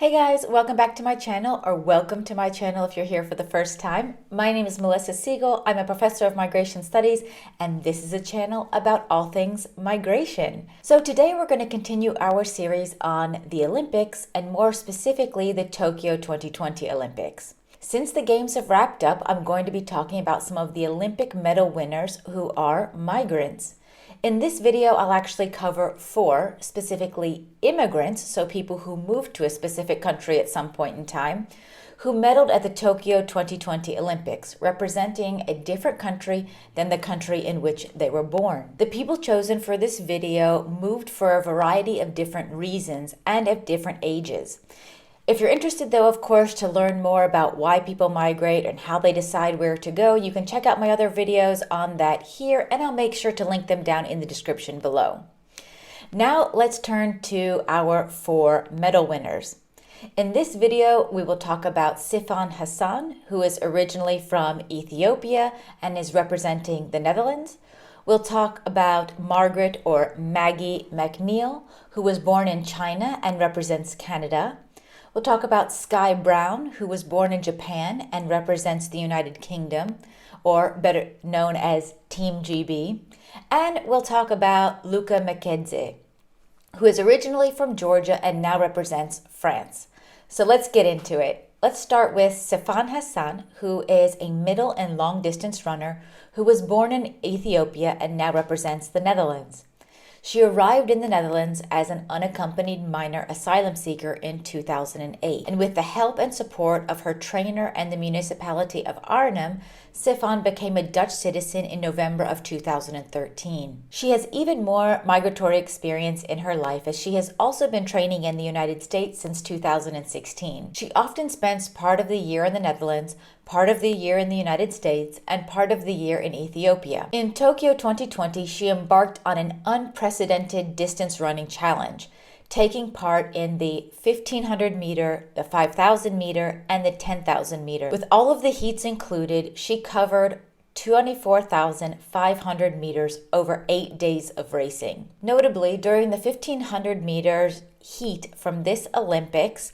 Hey guys, welcome back to my channel, or welcome to my channel if you're here for the first time. My name is Melissa Siegel. I'm a professor of migration studies, and this is a channel about all things migration. So today we're going to continue our series on the Olympics, and more specifically the Tokyo 2020 Olympics. Since the games have wrapped up, I'm going to be talking about some of the Olympic medal winners who are migrants. In this video, I'll actually cover 4, specifically immigrants, so people who moved to a specific country at some point in time, who medaled at the Tokyo 2020 Olympics, representing a different country than the country in which they were born. The people chosen for this video moved for a variety of different reasons and at different ages. If you're interested, though, of course, to learn more about why people migrate and how they decide where to go, you can check out my other videos on that here, and I'll make sure to link them down in the description below. Now, let's turn to our 4 medal winners. In this video, we will talk about Sifan Hassan, who is originally from Ethiopia and is representing the Netherlands. We'll talk about Margaret or Maggie Mac Neil, who was born in China and represents Canada. We'll talk about Sky Brown, who was born in Japan and represents the United Kingdom, or better known as Team GB. And we'll talk about Luka Mkheidze, who is originally from Georgia and now represents France. So let's get into it. Let's start with Sifan Hassan, who is a middle and long distance runner who was born in Ethiopia and now represents the Netherlands. She arrived in the Netherlands as an unaccompanied minor asylum seeker in 2008, and with the help and support of her trainer and the municipality of Arnhem, Sifan became a Dutch citizen in November of 2013. She has even more migratory experience in her life, as she has also been training in the United States since 2016. She often spends part of the year in the Netherlands, part of the year in the United States, and part of the year in Ethiopia. In Tokyo 2020, she embarked on an unprecedented distance running challenge, taking part in the 1,500 meter, the 5,000 meter, and the 10,000 meter. With all of the heats included, she covered 24,500 meters over 8 days of racing. Notably, during the 1,500 meters heat from this Olympics,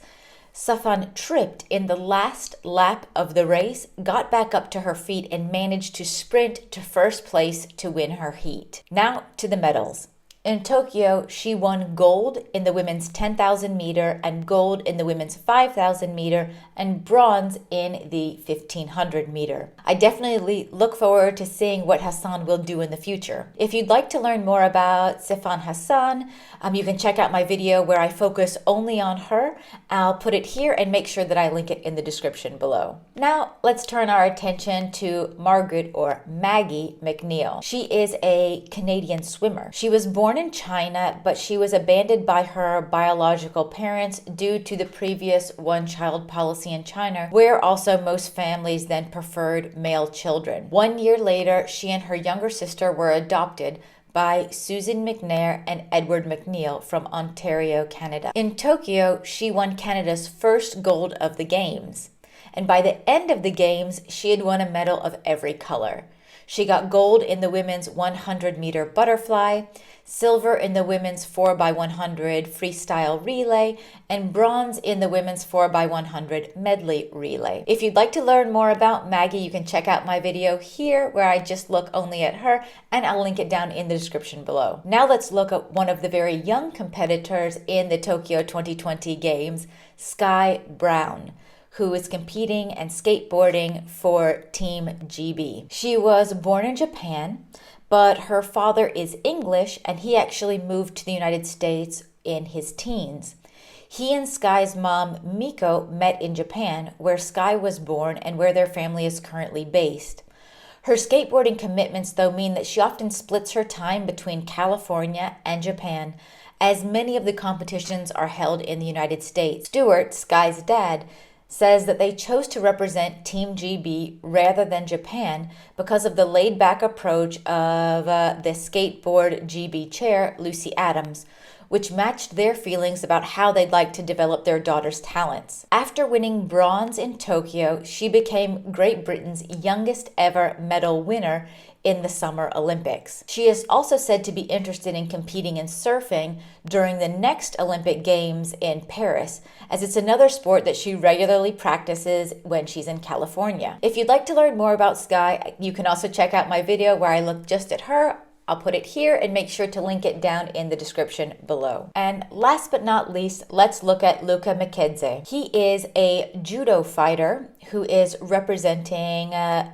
Sifan tripped in the last lap of the race, got back up to her feet, and managed to sprint to first place to win her heat. Now to the medals. In Tokyo, she won gold in the women's 10,000 meter and gold in the women's 5,000 meter and bronze in the 1,500 meter. I definitely look forward to seeing what Hassan will do in the future. If you'd like to learn more about Sifan Hassan, you can check out my video where I focus only on her. I'll put it here and make sure that I link it in the description below. Now, let's turn our attention to Margaret or Maggie Mac Neil. She is a Canadian swimmer. She was born in China, but she was abandoned by her biological parents due to the previous one-child policy in China, where also most families then preferred male children. 1 year later, she and her younger sister were adopted by Susan McNair and Edward McNeil from Ontario, Canada. In Tokyo, she won Canada's first gold of the Games. And by the end of the Games, she had won a medal of every color. She got gold in the women's 100-meter butterfly, silver in the women's 4x100 freestyle relay, and bronze in the women's 4x100 medley relay. If you'd like to learn more about Maggie, you can check out my video here where I just look only at her, and I'll link it down in the description below. Now let's look at one of the very young competitors in the Tokyo 2020 Games, Sky Brown, who is competing and skateboarding for Team GB. She was born in Japan, but her father is English, and he actually moved to the United States in his teens. He and Sky's mom, Miko, met in Japan, where Sky was born and where their family is currently based. Her skateboarding commitments, though, mean that she often splits her time between California and Japan, as many of the competitions are held in the United States. Stuart, Sky's dad, says that they chose to represent Team GB rather than Japan because of the laid-back approach of the skateboard GB chair, Lucy Adams, which matched their feelings about how they'd like to develop their daughter's talents. After winning bronze in Tokyo, she became Great Britain's youngest ever medal winner in the Summer Olympics. She is also said to be interested in competing in surfing during the next Olympic Games in Paris, as it's another sport that she regularly practices when she's in California. If you'd like to learn more about Sky, you can also check out my video where I look just at her. I'll put it here and make sure to link it down in the description below. And last but not least, let's look at Luka Mkheidze. He is a judo fighter who is representing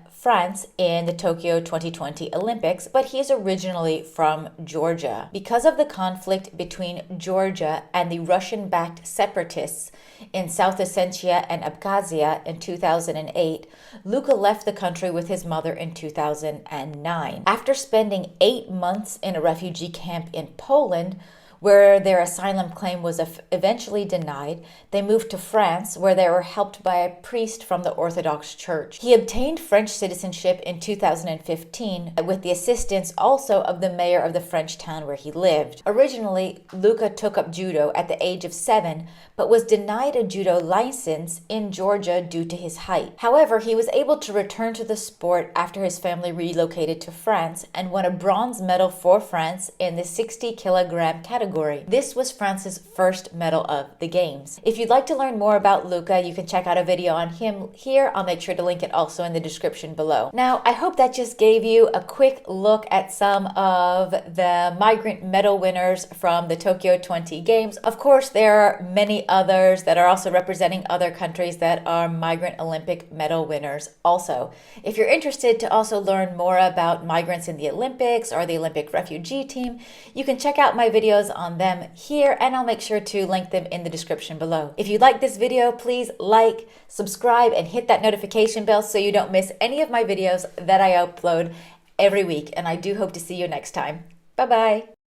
France in the Tokyo 2020 Olympics, but he is originally from Georgia. Because of the conflict between Georgia and the Russian-backed separatists in South Ossetia and Abkhazia in 2008, Luka left the country with his mother in 2009. After spending 8 months in a refugee camp in Poland, where their asylum claim was eventually denied, they moved to France, where they were helped by a priest from the Orthodox Church. He obtained French citizenship in 2015 with the assistance also of the mayor of the French town where he lived. Originally, Luka took up judo at the age of 7, but was denied a judo license in Georgia due to his height. However, he was able to return to the sport after his family relocated to France and won a bronze medal for France in the 60-kilogram category. This was France's first medal of the Games. If you'd like to learn more about Luka, you can check out a video on him here. I'll make sure to link it also in the description below. Now, I hope that just gave you a quick look at some of the migrant medal winners from the Tokyo 20 Games. Of course, there are many others that are also representing other countries that are migrant Olympic medal winners also. If you're interested to also learn more about migrants in the Olympics or the Olympic refugee team, you can check out my videos on them here, and I'll make sure to link them in the description below. If you like this video, please like, subscribe, and hit that notification bell so you don't miss any of my videos that I upload every week. And I do hope to see you next time. Bye-bye.